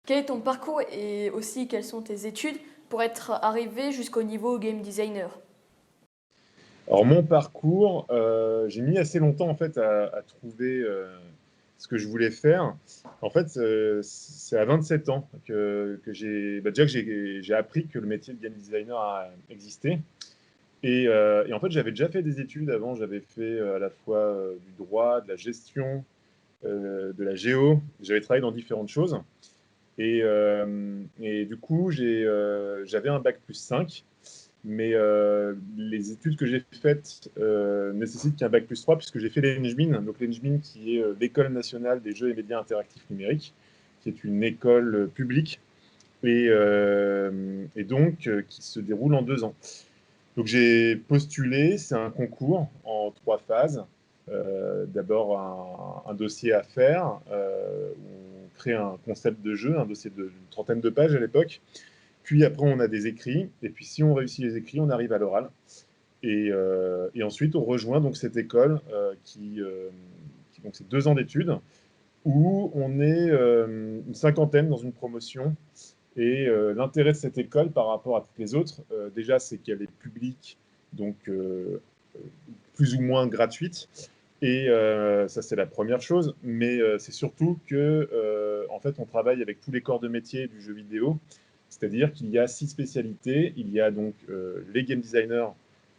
Quel est ton parcours et aussi quelles sont tes études pour être arrivé jusqu'au niveau game designer? Alors mon parcours, j'ai mis assez longtemps en fait à trouver, ce que je voulais faire. En fait, c'est à 27 ans que j'ai déjà que j'ai appris que le métier de game designer existait et en fait, j'avais déjà fait des études avant. J'avais fait, à la fois, du droit, de la gestion, de la géo. J'avais travaillé dans différentes choses et du coup, j'avais un bac+5. Mais les études que j'ai faites nécessitent qu'un bac+3 puisque j'ai fait l'ENGMIN, donc l'ENGMIN qui est l'École nationale des jeux et médias interactifs numériques, qui est une école publique et donc qui se déroule en 2 ans. Donc j'ai postulé, c'est un concours en 3 phases. D'abord un dossier à faire, où on crée un concept de jeu, un dossier d'une trentaine de pages à l'époque. Puis après, on a des écrits. Et puis, si on réussit les écrits, on arrive à l'oral. Et ensuite, on rejoint donc cette école donc c'est 2 ans d'études où on est une cinquantaine dans une promotion. Et l'intérêt de cette école par rapport à toutes les autres, déjà, c'est qu'elle est publique, donc plus ou moins gratuite. Et ça, c'est la première chose. Mais c'est surtout que, en fait, on travaille avec tous les corps de métier du jeu vidéo. C'est-à-dire qu'il y a 6 spécialités. Il y a donc les game designers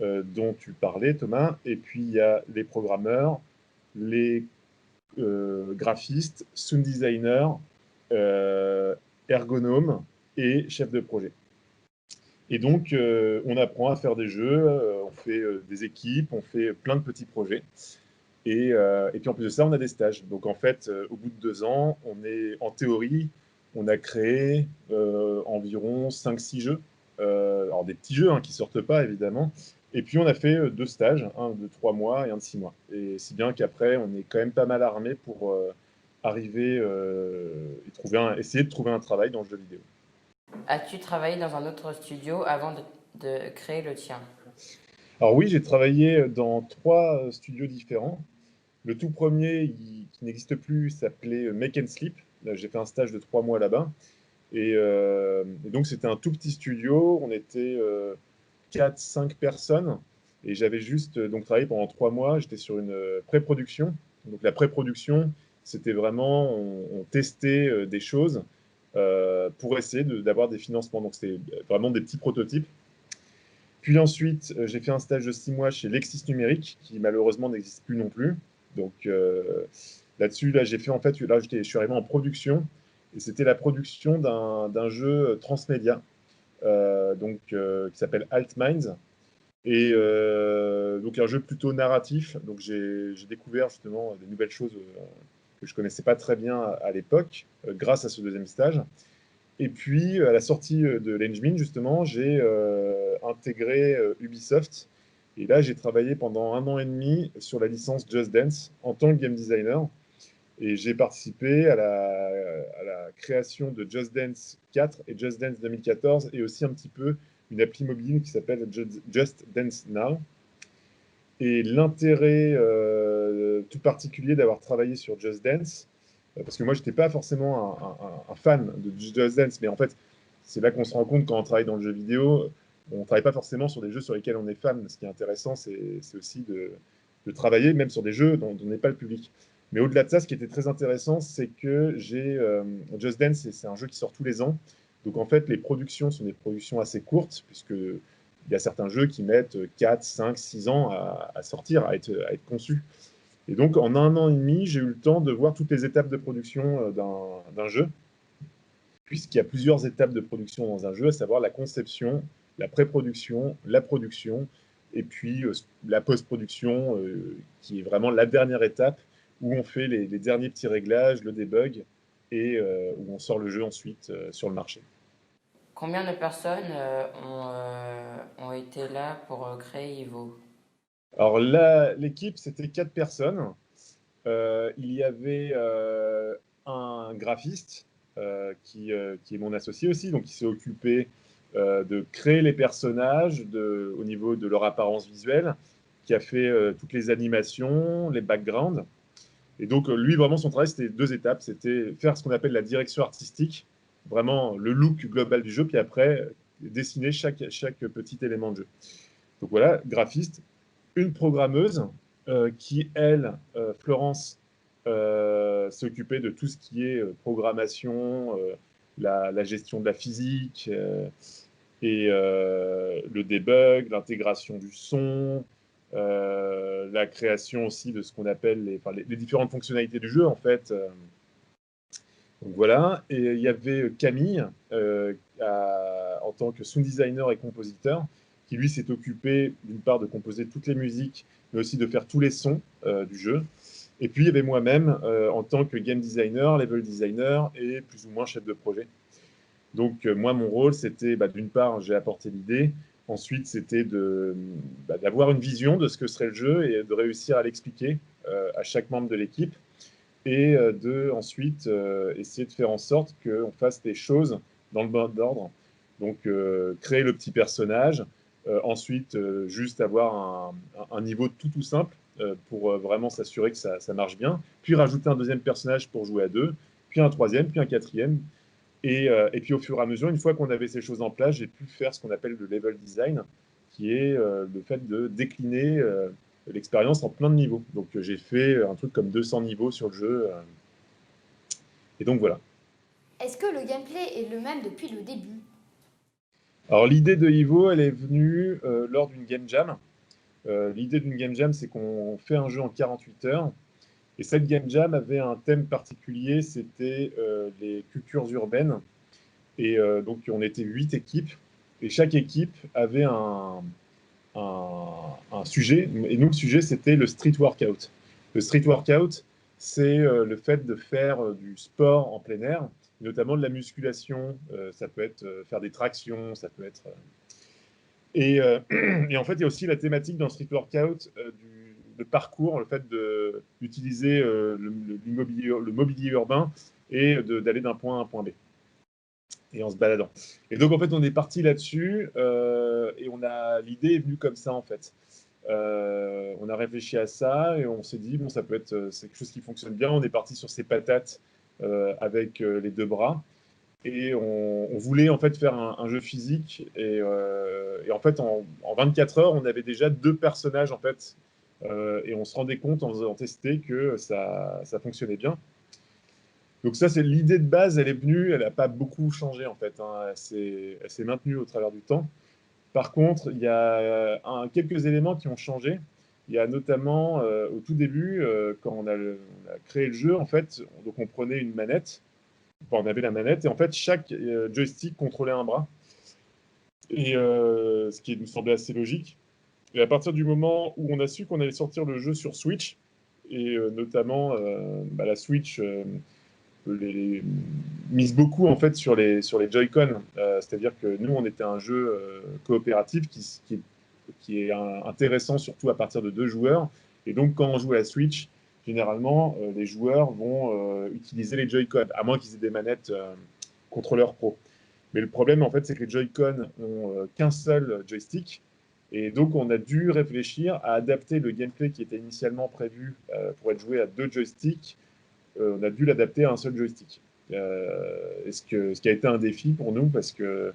dont tu parlais, Thomas, et puis il y a les programmeurs, les graphistes, sound designers, euh, ergonomes et chefs de projet. Et donc, on apprend à faire des jeux, on fait des équipes, on fait plein de petits projets. Et puis en plus de ça, on a des stages. Donc en fait, au bout de 2 ans, on est en théorie, on a créé environ 5-6 jeux. Alors des petits jeux hein, qui sortent pas évidemment. Et puis on a fait 2 stages, un de 3 mois et un de 6 mois. Et si bien qu'après, on est quand même pas mal armé pour arriver et essayer de trouver un travail dans le jeu vidéo. As-tu travaillé dans un autre studio avant de créer le tien? Alors oui, j'ai travaillé dans 3 studios différents. Le tout premier, qui n'existe plus, s'appelait Make and Sleep. Là, j'ai fait un stage de 3 mois là-bas. Et donc, c'était un tout petit studio. On était 4-5 personnes. Et j'avais juste donc travaillé pendant 3 mois. J'étais sur une pré-production. Donc, la pré-production, c'était vraiment, on testait des choses pour essayer d'avoir des financements. Donc, c'était vraiment des petits prototypes. Puis ensuite, j'ai fait un stage de 6 mois chez Lexis Numérique, qui malheureusement n'existe plus non plus. Donc là-dessus, là, j'ai fait en fait, là, je suis arrivé en production, et c'était la production d'un jeu transmédia, qui s'appelle Altminds, et donc un jeu plutôt narratif. Donc j'ai découvert justement des nouvelles choses que je connaissais pas très bien à l'époque, grâce à ce deuxième stage. Et puis, à la sortie de l'Engmin, justement, j'ai intégré Ubisoft. Et là, j'ai travaillé pendant 1 an et demi sur la licence Just Dance en tant que game designer. Et j'ai participé à la création de Just Dance 4 et Just Dance 2014 et aussi un petit peu une appli mobile qui s'appelle Just Dance Now. Et l'intérêt tout particulier d'avoir travaillé sur Just Dance, parce que moi, je n'étais pas forcément un fan de Just Dance, mais en fait, c'est là qu'on se rend compte quand on travaille dans le jeu vidéo, on ne travaille pas forcément sur des jeux sur lesquels on est fan. Ce qui est intéressant, c'est aussi de travailler même sur des jeux dont on n'est pas le public. Mais au-delà de ça, ce qui était très intéressant, c'est que Just Dance, c'est un jeu qui sort tous les ans. Donc en fait, les productions sont des productions assez courtes, puisque il y a certains jeux qui mettent 4, 5, 6 ans à sortir, à être conçus. Et donc, en 1 an et demi, j'ai eu le temps de voir toutes les étapes de production d'un jeu, puisqu'il y a plusieurs étapes de production dans un jeu, à savoir la conception, la pré-production, la production, et puis la post-production, qui est vraiment la dernière étape, où on fait les derniers petits réglages, le debug, et où on sort le jeu ensuite sur le marché. Combien de personnes ont été là pour créer Ivo? Alors là, l'équipe, c'était 4 personnes. Il y avait un graphiste qui est mon associé aussi, donc qui s'est occupé de créer les personnages au niveau de leur apparence visuelle, qui a fait toutes les animations, les backgrounds. Et donc lui, vraiment, son travail, c'était 2 étapes. C'était faire ce qu'on appelle la direction artistique. vraiment le look global du jeu, puis après, dessiner chaque petit élément de jeu. Donc voilà, graphiste, une programmeuse qui, elle, Florence, s'occupait de tout ce qui est programmation, la gestion de la physique et le debug, l'intégration du son, la création aussi de ce qu'on appelle les différentes fonctionnalités du jeu, en fait. Donc voilà, et il y avait Camille en tant que sound designer et compositeur, qui lui s'est occupé d'une part de composer toutes les musiques, mais aussi de faire tous les sons du jeu. Et puis il y avait moi-même en tant que game designer, level designer et plus ou moins chef de projet. Donc moi, mon rôle, c'était d'une part, j'ai apporté l'idée, ensuite c'était d'avoir une vision de ce que serait le jeu et de réussir à l'expliquer à chaque membre de l'équipe et de ensuite essayer de faire en sorte qu'on fasse les choses dans le bon ordre. Donc créer le petit personnage, ensuite juste avoir un niveau tout simple pour vraiment s'assurer que ça marche bien, puis rajouter un deuxième personnage pour jouer à deux, puis un troisième, puis un quatrième. Et puis au fur et à mesure, une fois qu'on avait ces choses en place, j'ai pu faire ce qu'on appelle le level design, qui est le fait de décliner l'expérience en plein de niveaux. Donc j'ai fait un truc comme 200 niveaux sur le jeu. Et donc voilà. Est-ce que le gameplay est le même depuis le début? Alors l'idée de Evo, elle est venue lors d'une game jam. L'idée d'une game jam, c'est qu'on fait un jeu en 48 heures. Et cette game jam avait un thème particulier, c'était les cultures urbaines. Et donc on était 8 équipes. Et chaque équipe avait un sujet. Et nous, le sujet, c'était le street workout. Le street workout, c'est le fait de faire du sport en plein air, notamment de la musculation. Ça peut être faire des tractions, ça peut être... Et en fait, il y a aussi la thématique dans le street workout de parcours, le fait d'utiliser le mobilier urbain et d'aller d'un point A à un point B et en se baladant. Et donc, en fait, on est parti là-dessus et l'idée est venue comme ça, en fait. On a réfléchi à ça et on s'est dit, bon, ça peut être c'est quelque chose qui fonctionne bien. On est parti sur ces patates avec les deux bras. Et on voulait en fait faire un jeu physique. Et en fait, en 24 heures, on avait déjà 2 personnages, en fait. Et on se rendait compte en faisant tester que ça fonctionnait bien. Donc ça, c'est l'idée de base, elle est venue, elle n'a pas beaucoup changé, en fait. Hein. Elle s'est maintenue au travers du temps. Par contre, il y a quelques éléments qui ont changé. Il y a notamment, au tout début, quand on a créé le jeu, en fait, donc on prenait une manette, enfin, on avait la manette, et en fait, chaque joystick contrôlait un bras, et ce qui nous semblait assez logique. Et à partir du moment où on a su qu'on allait sortir le jeu sur Switch, et notamment la Switch mise beaucoup en fait sur les Joy-Con, c'est-à-dire que nous, on était un jeu coopératif qui est intéressant surtout à partir de 2 joueurs, et donc quand on joue à la Switch, généralement, les joueurs vont utiliser les Joy-Con, à moins qu'ils aient des manettes contrôleur pro. Mais le problème, en fait, c'est que les Joy-Con ont qu'un seul joystick. Et donc, on a dû réfléchir à adapter le gameplay qui était initialement prévu pour être joué à 2 joysticks. On a dû l'adapter à un seul joystick. Ce qui a été un défi pour nous parce que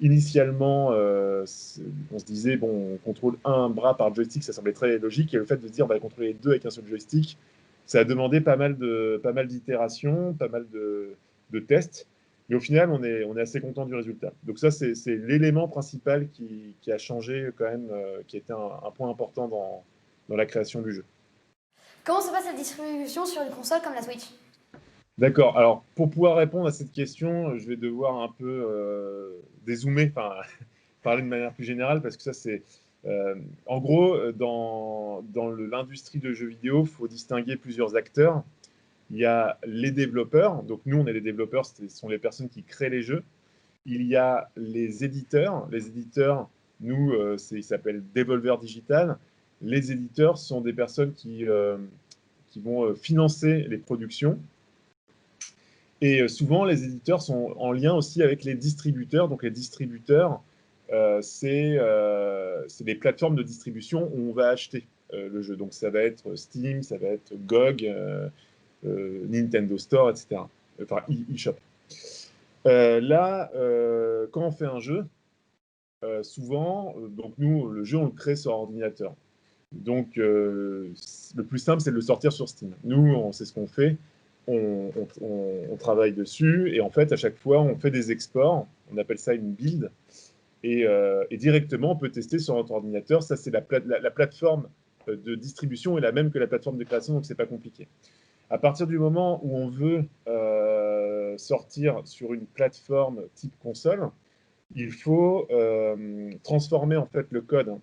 initialement, on se disait, bon, on contrôle un bras par joystick, ça semblait très logique. Et le fait de se dire, on va contrôler les 2 avec un seul joystick, ça a demandé pas mal d'itérations, pas mal de tests. Mais au final, on est assez content du résultat. Donc ça, c'est l'élément principal qui a changé quand même, qui a été un point important dans la création du jeu. Comment se passe la distribution sur une console comme la Switch? D'accord. Alors, pour pouvoir répondre à cette question, je vais devoir un peu dézoomer, enfin, parler de manière plus générale, parce que ça, c'est... en gros, dans l'industrie de jeux vidéo, il faut distinguer plusieurs acteurs. Il y a les développeurs, donc nous, on est les développeurs, ce sont les personnes qui créent les jeux. Il y a les éditeurs. Les éditeurs, nous, ils s'appellent Devolver Digital. Les éditeurs sont des personnes qui vont financer les productions. Et souvent, les éditeurs sont en lien aussi avec les distributeurs. Donc, les distributeurs, c'est des plateformes de distribution où on va acheter le jeu. Donc, ça va être Steam, ça va être GOG, Nintendo Store, etc. Enfin, eShop. Là, quand on fait un jeu, souvent, donc nous, le jeu, on le crée sur ordinateur. Donc, le plus simple, c'est de le sortir sur Steam. Nous, c'est ce qu'on fait. On travaille dessus et en fait, à chaque fois, on fait des exports. On appelle ça une build. Et directement, on peut tester sur notre ordinateur. Ça, c'est la plateforme de distribution est la même que la plateforme de création, donc c'est pas compliqué. À partir du moment où on veut sortir sur une plateforme type console, il faut transformer en fait le code.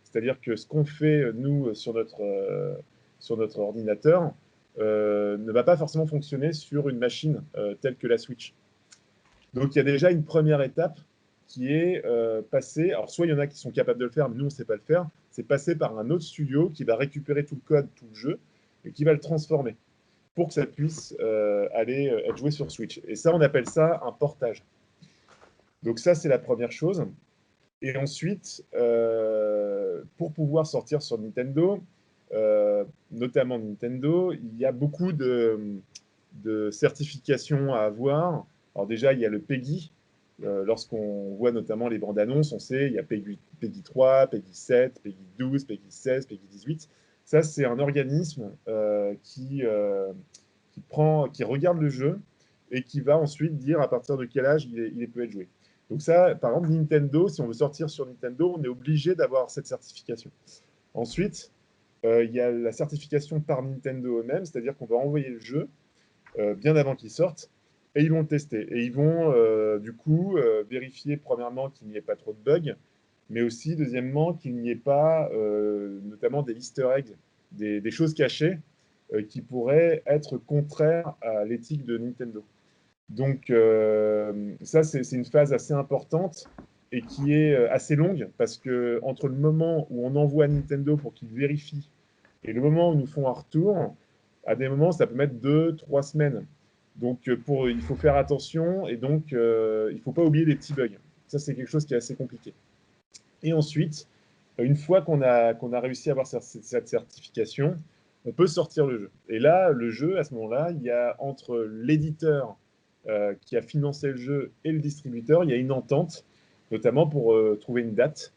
C'est-à-dire que ce qu'on fait, nous, sur notre ordinateur, ne va pas forcément fonctionner sur une machine telle que la Switch. Donc, il y a déjà une première étape qui est passer. Alors, soit il y en a qui sont capables de le faire, mais nous, on ne sait pas le faire. C'est passer par un autre studio qui va récupérer tout le code, tout le jeu, et qui va le transformer pour que ça puisse aller être joué sur Switch. Et ça, on appelle ça un portage. Donc, ça, c'est la première chose. Et ensuite, pour pouvoir sortir sur Nintendo, notamment Nintendo, il y a beaucoup de certifications à avoir. Alors déjà, il y a le PEGI. Lorsqu'on voit notamment les bandes annonces, on sait il y a PEGI 3, PEGI 7, PEGI 12, PEGI 16, PEGI 18. Ça, c'est un organisme qui regarde le jeu et qui va ensuite dire à partir de quel âge il peut être joué. Donc ça, par exemple, Nintendo, si on veut sortir sur Nintendo, on est obligé d'avoir cette certification. Ensuite, il y a la certification par Nintendo eux-mêmes, c'est-à-dire qu'on va envoyer le jeu bien avant qu'il sorte, et ils vont le tester. Et ils vont, du coup, vérifier, premièrement, qu'il n'y ait pas trop de bugs, mais aussi, deuxièmement, qu'il n'y ait pas, notamment des easter eggs, des choses cachées qui pourraient être contraires à l'éthique de Nintendo. Donc, ça, c'est une phase assez importante et qui est assez longue parce que entre le moment où on envoie à Nintendo pour qu'ils vérifient et le moment où nous font un retour, à des moments, ça peut mettre 2, 3 semaines. Donc, il faut faire attention et donc, il ne faut pas oublier les petits bugs. Ça, c'est quelque chose qui est assez compliqué. Et ensuite, une fois qu'on a réussi à avoir cette certification, on peut sortir le jeu. Et là, le jeu, à ce moment-là, il y a entre l'éditeur qui a financé le jeu et le distributeur, il y a une entente, notamment pour trouver une date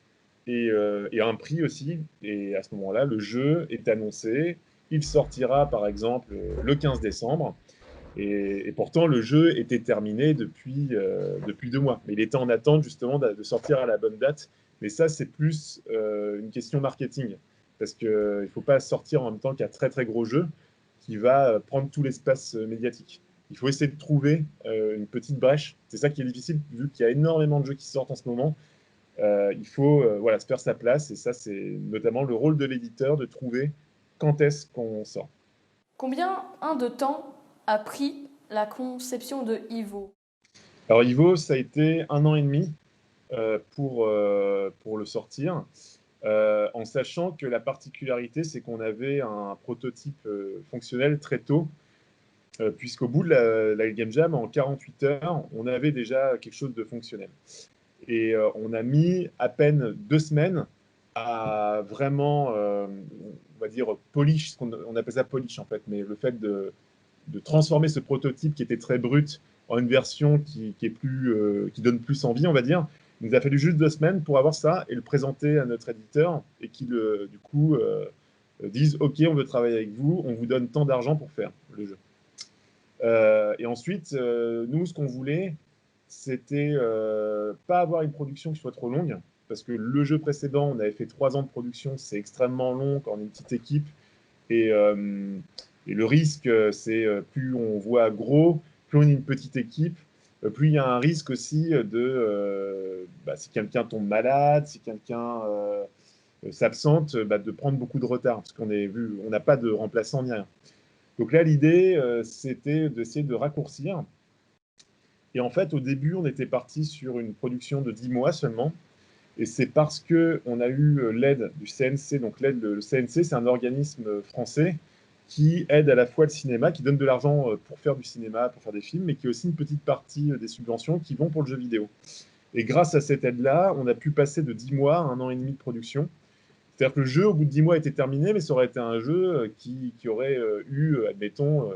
et un prix aussi. Et à ce moment-là, le jeu est annoncé. Il sortira, par exemple, le 15 décembre. Et pourtant, le jeu était terminé depuis 2 mois. Mais il était en attente, justement, de sortir à la bonne date. Mais ça, c'est plus une question marketing. Parce qu'il ne faut pas sortir en même temps qu'un très, très gros jeu qui va prendre tout l'espace médiatique. Il faut essayer de trouver une petite brèche. C'est ça qui est difficile, vu qu'il y a énormément de jeux qui sortent en ce moment. Il faut voilà, se faire sa place. Et ça, c'est notamment le rôle de l'éditeur de trouver quand est-ce qu'on sort. Combien de temps a pris la conception de Evo? Alors, Evo, ça a été 1 an et demi pour le sortir, en sachant que la particularité, c'est qu'on avait un prototype fonctionnel très tôt, puisqu'au bout de la Game Jam, en 48 heures, on avait déjà quelque chose de fonctionnel. Et on a mis à peine 2 semaines à vraiment, on va dire, polish, on appelle ça polish en fait, mais le fait de transformer ce prototype qui était très brut en une version qui donne plus envie, on va dire. Il nous a fallu juste 2 semaines pour avoir ça et le présenter à notre éditeur et qu'il, du coup, dise « Ok, on veut travailler avec vous, on vous donne tant d'argent pour faire le jeu ». Et ensuite, nous, ce qu'on voulait, c'était pas avoir une production qui soit trop longue, parce que le jeu précédent, on avait fait 3 ans de production, c'est extrêmement long quand on est une petite équipe. Et le risque, c'est plus on voit gros, plus on est une petite équipe, plus il y a un risque aussi si quelqu'un tombe malade, si quelqu'un s'absente, de prendre beaucoup de retard, parce qu'on n'a pas de remplaçant ni rien. Donc là, l'idée, c'était d'essayer de raccourcir. Et en fait, au début, on était parti sur une production de 10 mois seulement. Et c'est parce qu'on a eu l'aide du CNC. Donc le CNC, c'est un organisme français qui aide à la fois le cinéma, qui donne de l'argent pour faire du cinéma, pour faire des films, mais qui a aussi une petite partie des subventions qui vont pour le jeu vidéo. Et grâce à cette aide-là, on a pu passer de 10 mois à 1 an et demi de production. C'est-à-dire que le jeu, au bout de 10 mois, était terminé, mais ça aurait été un jeu qui aurait eu, admettons,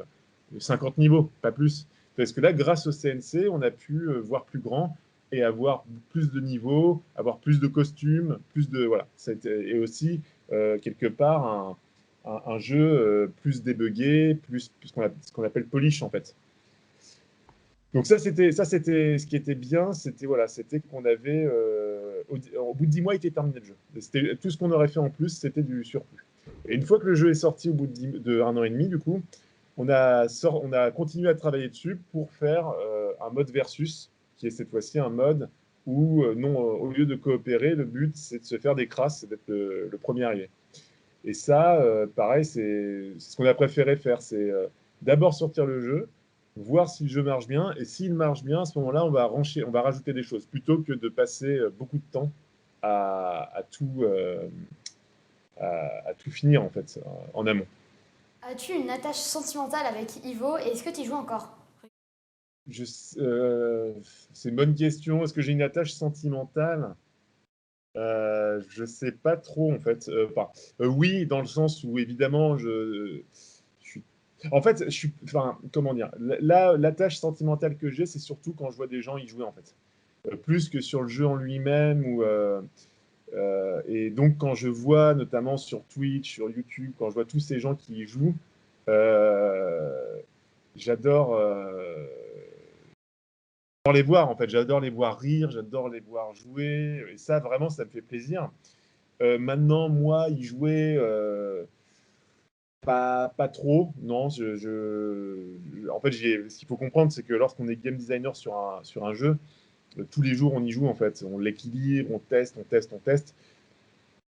50 niveaux, pas plus. Parce que là, grâce au CNC, on a pu voir plus grand et avoir plus de niveaux, avoir plus de costumes, plus de voilà. Et aussi quelque part un jeu plus débugué, plus ce qu'on appelle polish en fait. Donc ça c'était ce qui était bien, c'était voilà, c'était qu'on avait au bout de 10 mois il était terminé le jeu. C'était tout ce qu'on aurait fait en plus, c'était du surplus. Et une fois que le jeu est sorti au bout de 1 an et demi du coup, on a continué à travailler dessus pour faire un mode versus, qui est cette fois-ci un mode où non, au lieu de coopérer, le but c'est de se faire des crasses, c'est d'être le premier arrivé. Et ça, pareil, c'est ce qu'on a préféré faire, c'est d'abord sortir le jeu, voir si le jeu marche bien, et s'il marche bien, à ce moment-là, on va rajouter des choses, plutôt que de passer beaucoup de temps à tout finir, en fait, en amont. As-tu une attache sentimentale avec Ivo et est-ce que tu y joues encore? C'est une bonne question. Est-ce que j'ai une attache sentimentale? Je sais pas trop, en fait. Oui, dans le sens où, évidemment, je suis... En fait, enfin, comment dire? Là, l'attache sentimentale que j'ai, c'est surtout quand je vois des gens y jouer, en fait. Plus que sur le jeu en lui-même. Et donc, quand je vois, notamment sur Twitch, sur YouTube, quand je vois tous ces gens qui y jouent, euh, j'adore les voir, en fait. J'adore les voir rire, j'adore les voir jouer. Et ça, vraiment, ça me fait plaisir. Maintenant, moi, y jouer, pas trop. Non, en fait, ce qu'il faut comprendre, c'est que lorsqu'on est game designer sur un jeu, tous les jours, on y joue, en fait. On l'équilibre, on teste, on teste, on teste.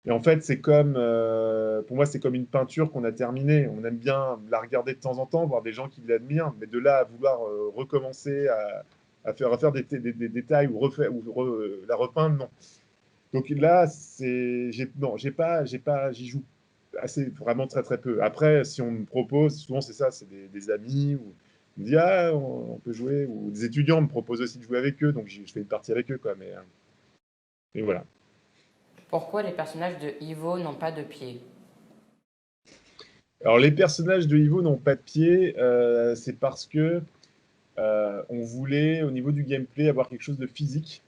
Et en fait, pour moi, c'est comme une peinture qu'on a terminée. On aime bien la regarder de temps en temps, voir des gens qui l'admirent, mais de là à vouloir recommencer à faire des détails ou la repeindre, non. Donc là, non, j'y joue assez, vraiment très très peu. Après, si on me propose, souvent c'est ça, c'est des amis, ou on me dit ah, on peut jouer, ou des étudiants me proposent aussi de jouer avec eux, donc je fais une partie avec eux, quoi. Mais voilà. Pourquoi les personnages de Ivo n'ont pas de pieds? Alors les personnages de Ivo n'ont pas de pied, c'est parce que on voulait au niveau du gameplay avoir quelque chose de physique.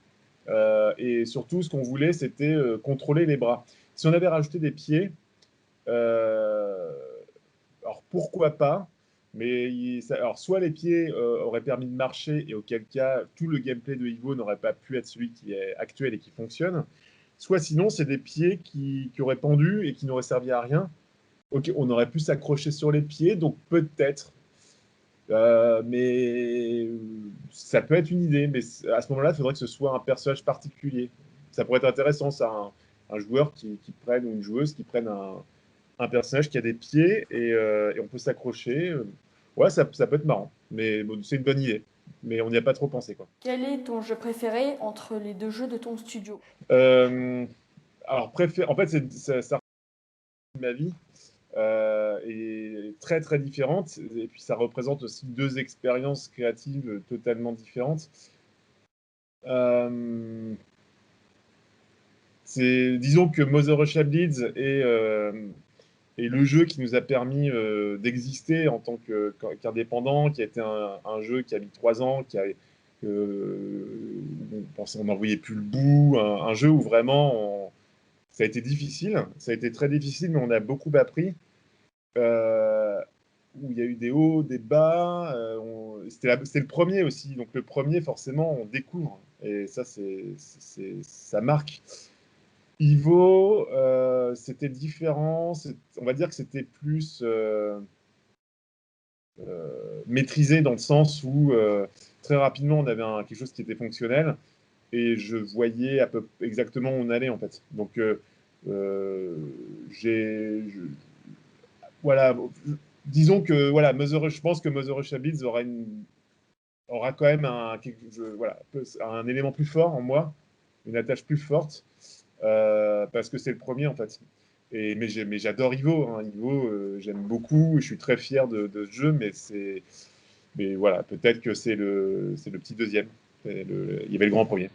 Et surtout, ce qu'on voulait, c'était contrôler les bras. Si on avait rajouté des pieds, alors pourquoi pas, mais alors soit les pieds auraient permis de marcher, et auquel cas, tout le gameplay de Ivo n'aurait pas pu être celui qui est actuel et qui fonctionne, soit sinon, c'est des pieds qui auraient pendu et qui n'auraient servi à rien. Ok, on aurait pu s'accrocher sur les pieds, donc peut-être. Mais ça peut être une idée, mais à ce moment-là, il faudrait que ce soit un personnage particulier. Ça pourrait être intéressant, ça, un joueur qui prenne, ou une joueuse qui prenne un personnage qui a des pieds et on peut s'accrocher. Ouais, ça peut être marrant, mais bon, c'est une bonne idée. Mais on n'y a pas trop pensé, quoi. Quel est ton jeu préféré entre les deux jeux de ton studio? Euh, alors, en fait, ça ma vie. Est très très différente, et puis ça représente aussi deux expériences créatives totalement différentes. Disons que Mother Russia Bleeds est le jeu qui nous a permis d'exister en tant qu'indépendant, qui a été un jeu qui a mis 3 ans, on pensait on n'en voyait plus le bout, un jeu où vraiment ça a été difficile, ça a été très difficile, mais on a beaucoup appris. Où il y a eu des hauts, des bas. C'était le premier aussi. Donc le premier, forcément, on découvre. Et ça, ça marque. Ivo, c'était différent. On va dire que c'était plus maîtrisé dans le sens où très rapidement, on avait quelque chose qui était fonctionnel. Et je voyais exactement où on allait, en fait. Donc, voilà, disons que voilà, je pense que Mother Russia Beats aura quand même un élément plus fort en moi, une attache plus forte, parce que c'est le premier en fait. Mais j'adore Ivo, hein. Ivo, j'aime beaucoup, je suis très fier de ce jeu, mais voilà, peut-être que c'est le petit deuxième. Il y avait le grand premier.